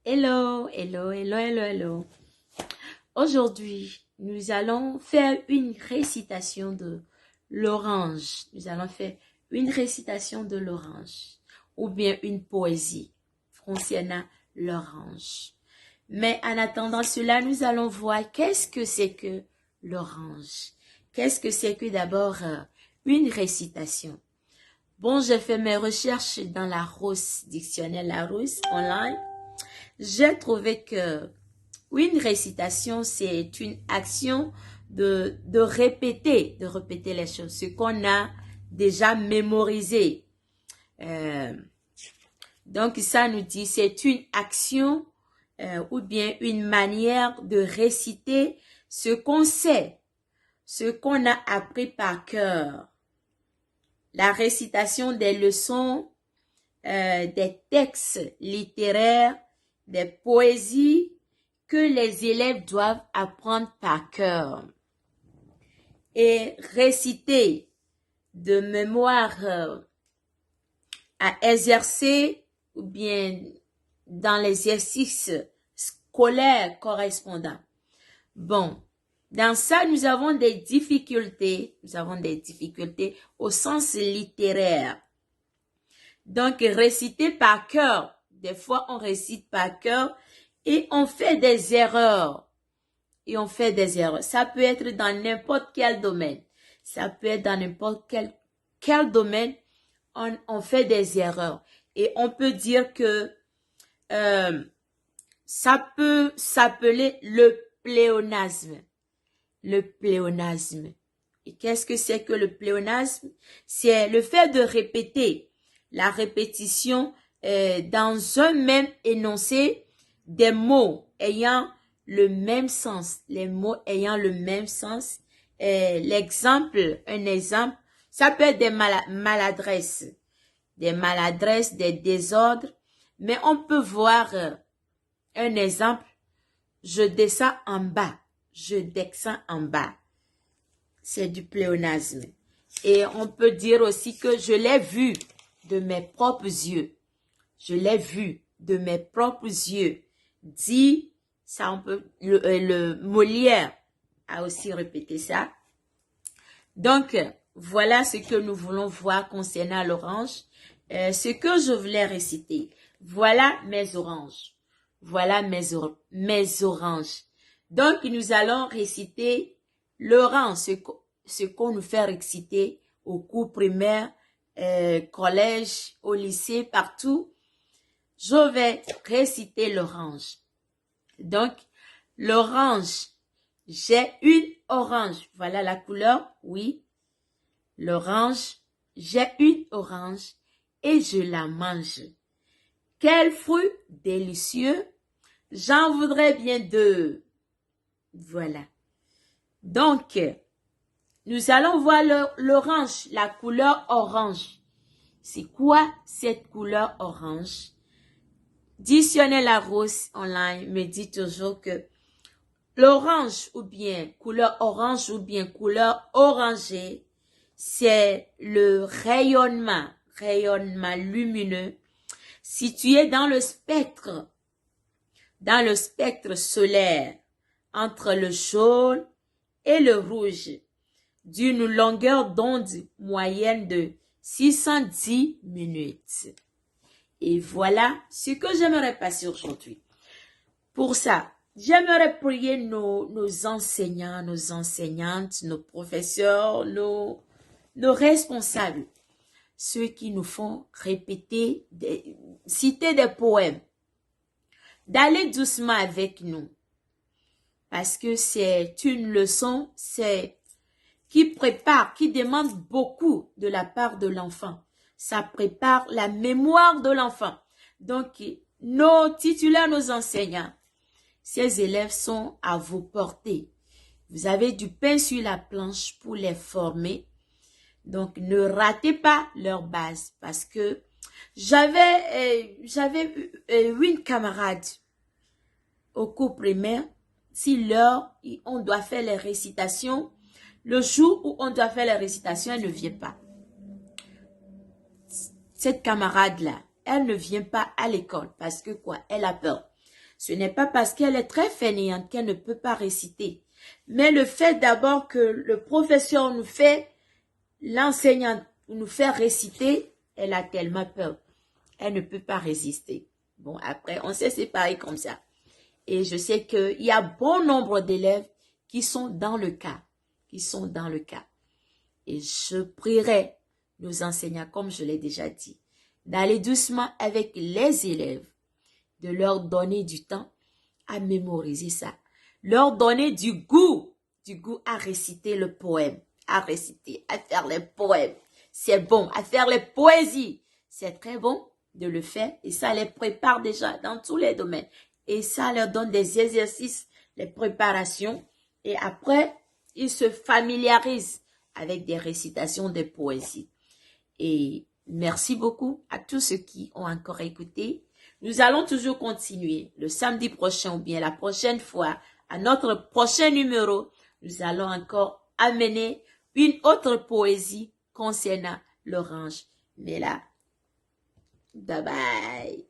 Hello, hello, hello, hello, hello. Aujourd'hui, nous allons faire une récitation de l'orange. Nous allons faire une récitation de l'orange ou bien une poésie concernant l'orange. Mais en attendant cela, nous allons voir qu'est-ce que c'est que l'orange. Qu'est-ce que c'est que d'abord une récitation. Bon, j'ai fait mes recherches dans la Larousse, dictionnaire Larousse online. J'ai trouvé que une récitation, c'est une action de répéter les choses, ce qu'on a déjà mémorisé. Euh, donc, ça nous dit, c'est une action ou bien une manière de réciter ce qu'on sait, ce qu'on a appris par cœur. La récitation des leçons, des textes littéraires, des poésies que les élèves doivent apprendre par cœur et réciter de mémoire à exercer ou bien dans l'exercice scolaire correspondant. Bon, dans ça, nous avons des difficultés. Nous avons des difficultés au sens littéraire. Donc, réciter par cœur. Des fois, on récite par cœur et on fait des erreurs. Ça peut être dans n'importe quel domaine. Ça peut être dans n'importe quel domaine. On fait des erreurs. Et on peut dire que ça peut s'appeler le pléonasme. Le pléonasme. Et qu'est-ce que c'est que le pléonasme? C'est le fait de répéter, la répétition dans un même énoncé des mots ayant le même sens, les mots ayant le même sens. Un exemple, ça peut être des maladresses, des désordres, mais on peut voir un exemple, je descends en bas, je descends en bas. C'est du pléonasme. Et on peut dire aussi que je l'ai vu de mes propres yeux. Je l'ai vu de mes propres yeux. Dit, ça on peut, le Molière a aussi répété ça. Donc, voilà ce que nous voulons voir concernant l'orange. Ce que je voulais réciter. Voilà mes oranges. Voilà mes oranges. Donc, nous allons réciter l'orange, ce qu'on nous fait réciter au cours primaire, collège, au lycée, partout. Je vais réciter l'orange. Donc, l'orange, j'ai une orange. Voilà la couleur, oui. L'orange, j'ai une orange et je la mange. Quel fruit délicieux! J'en voudrais bien deux. Voilà. Donc, nous allons voir l'orange, la couleur orange. C'est quoi cette couleur orange? Dictionnaire Larousse online me dit toujours que l'orange ou bien couleur orange ou bien couleur orangée, c'est le rayonnement lumineux situé dans le spectre solaire entre le jaune et le rouge d'une longueur d'onde moyenne de 610 minutes. Et voilà ce que j'aimerais passer aujourd'hui. Pour ça, j'aimerais prier nos enseignants, nos enseignantes, nos professeurs, nos responsables, ceux qui nous font répéter, citer des poèmes, d'aller doucement avec nous. Parce que c'est une leçon, qui demande beaucoup de la part de l'enfant. Ça prépare la mémoire de l'enfant. Donc, nos titulaires, nos enseignants, ces élèves sont à vos portées. Vous avez du pain sur la planche pour les former. Donc, ne ratez pas leur base parce que j'avais une camarade au cours primaire. Si on doit faire les récitations, le jour où on doit faire les récitations, elle ne vient pas. Cette camarade-là, elle ne vient pas à l'école parce que quoi? Elle a peur. Ce n'est pas parce qu'elle est très fainéante qu'elle ne peut pas réciter. Mais le fait d'abord que le professeur nous fait, l'enseignant nous fait réciter, elle a tellement peur. Elle ne peut pas résister. Bon, après, on s'est séparés comme ça. Et je sais qu'il y a bon nombre d'élèves qui sont dans le cas. Et je prierai nos enseignants, comme je l'ai déjà dit, d'aller doucement avec les élèves, de leur donner du temps à mémoriser ça, leur donner du goût à réciter le poème, à réciter, à faire les poèmes. C'est bon, à faire les poésies. C'est très bon de le faire et ça les prépare déjà dans tous les domaines. Et ça leur donne des exercices, les préparations. Et après, ils se familiarisent avec des récitations de poésie. Et merci beaucoup à tous ceux qui ont encore écouté. Nous allons toujours continuer le samedi prochain ou bien la prochaine fois, à notre prochain numéro. Nous allons encore amener une autre poésie concernant l'orange. Mais là, bye bye.